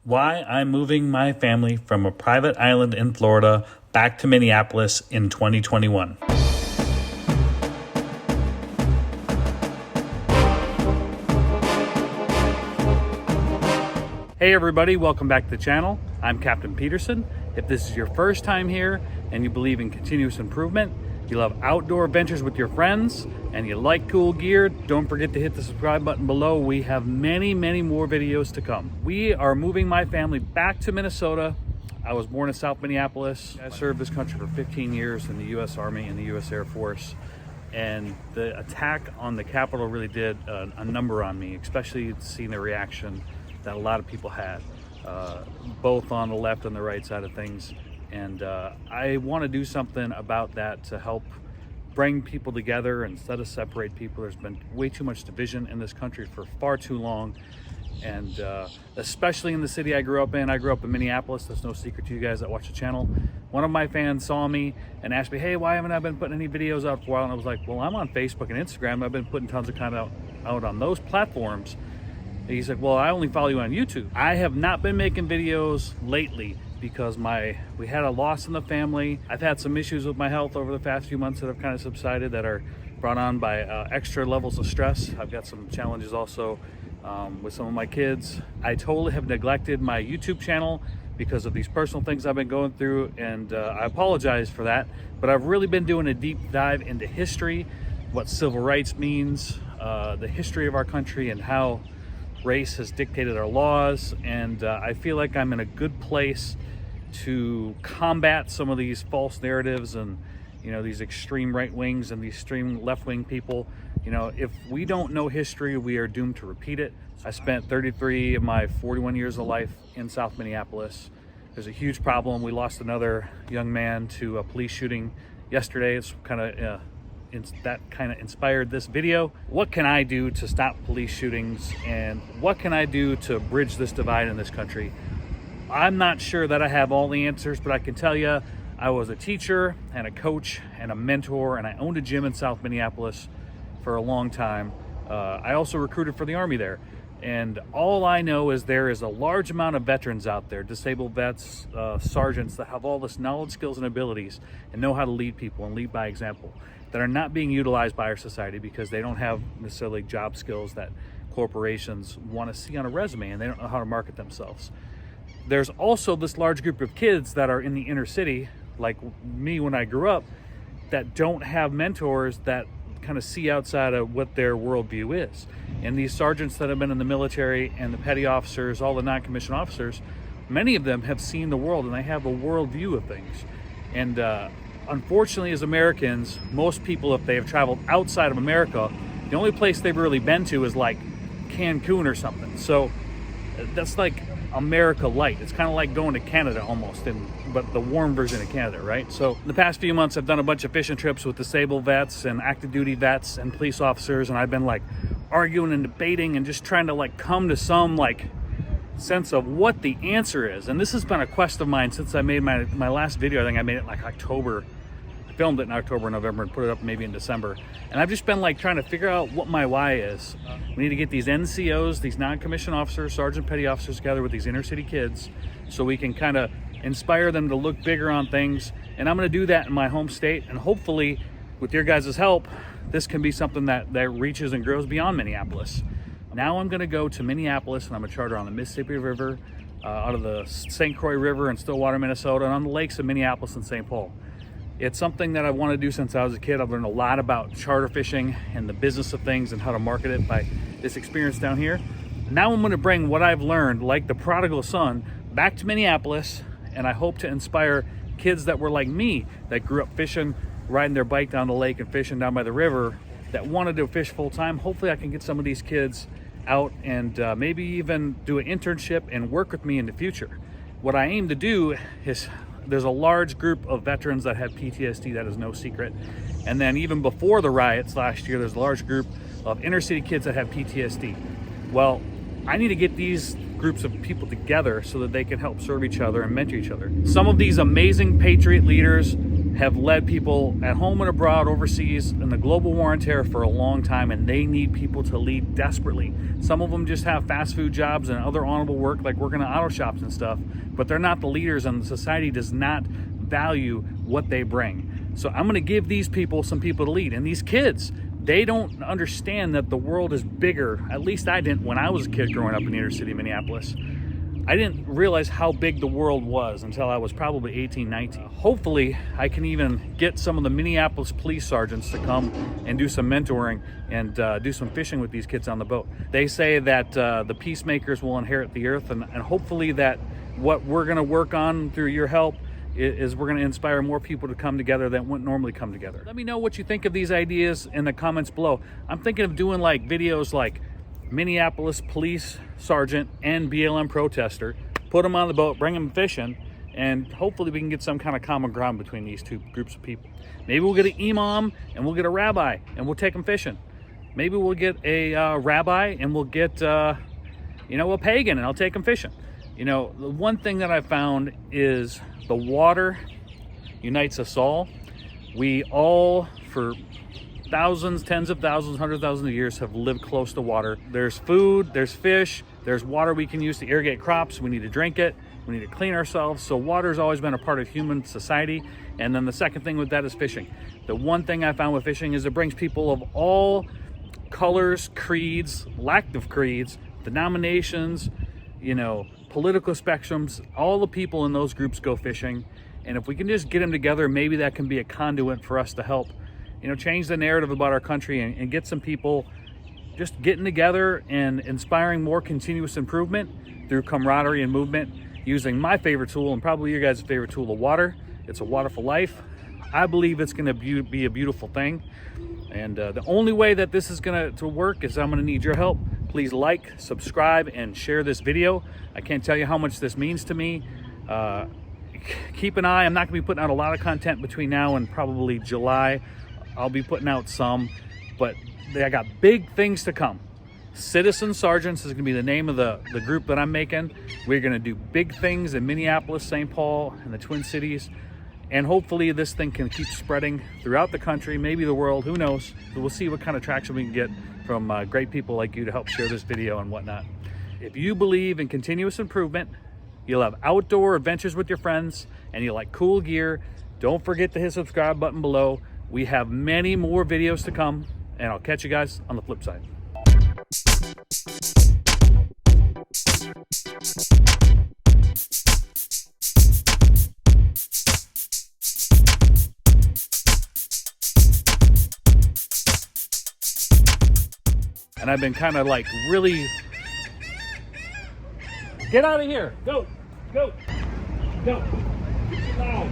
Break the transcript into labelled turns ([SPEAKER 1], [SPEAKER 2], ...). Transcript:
[SPEAKER 1] Why I'm moving my family from a private island in Florida back to Minneapolis in 2021. Hey everybody, welcome back to the channel. I'm Captain Peterson. If this is your first time here and you believe in continuous improvement, you love outdoor adventures with your friends, and you like cool gear, don't forget to hit the subscribe button below. We have many more videos to come. We are moving my family back to Minnesota. I was born in South Minneapolis. I served this country for 15 years in the U.S. Army and the U.S. Air Force. And the attack on the Capitol really did a number on me, especially seeing the reaction that a lot of people had, both on the left and the right side of things. And I want to do something about that to help bring people together instead of separate people. There's been way too much division in this country for far too long. And especially in the city I grew up in. I grew up in Minneapolis. That's no secret to you guys that watch the channel. One of my fans saw me and asked me, hey, why haven't I been putting any videos out for a while? And I was like, well, I'm on Facebook and Instagram. I've been putting tons of content out on those platforms. He's like, well, I only follow you on YouTube. I have not been making videos lately because we had a loss in the family. I've had some issues with my health over the past few months that have kind of subsided, that are brought on by extra levels of stress. I've got some challenges also with some of my kids. I totally have neglected my YouTube channel because of these personal things I've been going through, and I apologize for that. But I've really been doing a deep dive into history, what civil rights means, the history of our country, and how race has dictated our laws. And I feel like I'm in a good place to combat some of these false narratives and, you know, these extreme right wings and these extreme left wing people. You know, if we don't know history, we are doomed to repeat it. I spent 33 of my 41 years of life in South Minneapolis. There's a huge problem. We lost another young man to a police shooting yesterday. It's that kind of inspired this video. What can I do to stop police shootings, and what can I do to bridge this divide in this country? I'm not sure that I have all the answers, but I can tell you I was a teacher and a coach and a mentor, and I owned a gym in South Minneapolis for a long time. I also recruited for the Army there. And all I know is there is a large amount of veterans out there, disabled vets, sergeants, that have all this knowledge, skills, and abilities and know how to lead people and lead by example, that are not being utilized by our society because they don't have necessarily job skills that corporations want to see on a resume, and they don't know how to market themselves. There's also this large group of kids that are in the inner city, like me when I grew up, that don't have mentors that kind of see outside of what their worldview is. And these sergeants that have been in the military, and the petty officers, all the non-commissioned officers, many of them have seen the world and they have a worldview of things. And unfortunately, as Americans, most people, if they have traveled outside of America, the only place they've really been to is like Cancun or something. So that's like America light. It's kind of like going to Canada almost, but the warm version of Canada, right? So the past few months I've done a bunch of fishing trips with disabled vets and active duty vets and police officers, and I've been like arguing and debating and just trying to like come to some like sense of what the answer is. And this has been a quest of mine since I made my last video. I think I made it like October. I filmed it in October, November, and put it up maybe in December. And I've just been like trying to figure out what my why is. We need to get these NCOs, these non-commissioned officers, sergeant petty officers, together with these inner city kids so we can kind of inspire them to look bigger on things. And I'm going to do that in my home state. And hopefully, with your guys' help, this can be something that reaches and grows beyond Minneapolis. Now I'm going to go to Minneapolis, and I'm going to charter on the Mississippi River, out of the St. Croix River in Stillwater, Minnesota, and on the lakes of Minneapolis and St. Paul. It's something that I want to do since I was a kid. I've learned a lot about charter fishing and the business of things and how to market it by this experience down here. Now I'm going to bring what I've learned, like the prodigal son, back to Minneapolis, and I hope to inspire kids that were like me, that grew up fishing, riding their bike down the lake and fishing down by the river, that wanted to fish full time. Hopefully I can get some of these kids out and maybe even do an internship and work with me in the future. What I aim to do is, there's a large group of veterans that have PTSD, that is no secret. And then even before the riots last year, there's a large group of inner city kids that have PTSD. Well, I need to get these groups of people together so that they can help serve each other and mentor each other. Some of these amazing patriot leaders have led people at home and abroad, overseas, in the global war on terror for a long time, and they need people to lead desperately. Some of them just have fast food jobs and other honorable work, like working at auto shops and stuff, but they're not the leaders, and society does not value what they bring. So I'm going to give these people some people to lead. And these kids, they don't understand that the world is bigger. At least I didn't when I was a kid growing up in the inner city of Minneapolis. I didn't realize how big the world was until I was probably 18, 19. Hopefully, I can even get some of the Minneapolis police sergeants to come and do some mentoring and do some fishing with these kids on the boat. They say that the peacemakers will inherit the earth, and hopefully that what we're going to work on through your help is we're going to inspire more people to come together that wouldn't normally come together. Let me know what you think of these ideas in the comments below. I'm thinking of doing like videos like Minneapolis police sergeant and BLM protester, put them on the boat, bring them fishing, and hopefully we can get some kind of common ground between these two groups of people. Maybe we'll get an imam and we'll get a rabbi and we'll take them fishing. Maybe we'll get a rabbi and we'll get a pagan and I'll take them fishing. The one thing that I found is the water unites us all. We all, for thousands, tens of thousands, hundreds of thousands of years, have lived close to water. There's food, there's fish, there's water we can use to irrigate crops. We need to drink it, we need to clean ourselves. So water's always been a part of human society. And then the second thing with that is fishing. The one thing I found with fishing is it brings people of all colors, creeds, lack of creeds, denominations, political spectrums. All the people in those groups go fishing. And if we can just get them together, maybe that can be a conduit for us to help change the narrative about our country and get some people just getting together and inspiring more continuous improvement through camaraderie and movement, using my favorite tool and probably your guys' favorite tool, the water. It's a water for life. I believe it's going to be a beautiful thing. And the only way that this is going to work is I'm going to need your help. Please like, subscribe, and share this video. I can't tell you how much this means to me. Keep an eye. I'm not going to be putting out a lot of content between now and probably July. I'll be putting out some, but I got big things to come. Citizen Sergeants is going to be the name of the group that I'm making. We're going to do big things in Minneapolis, St. Paul, and the Twin Cities. And hopefully this thing can keep spreading throughout the country, maybe the world, who knows. But we'll see what kind of traction we can get from great people like you to help share this video and whatnot. If you believe in continuous improvement, you'll have outdoor adventures with your friends, and you like cool gear, don't forget to hit the subscribe button below. We have many more videos to come, and I'll catch you guys on the flip side. And I've been kind of like really... Get out of here! Go! Go! Go! Get loud!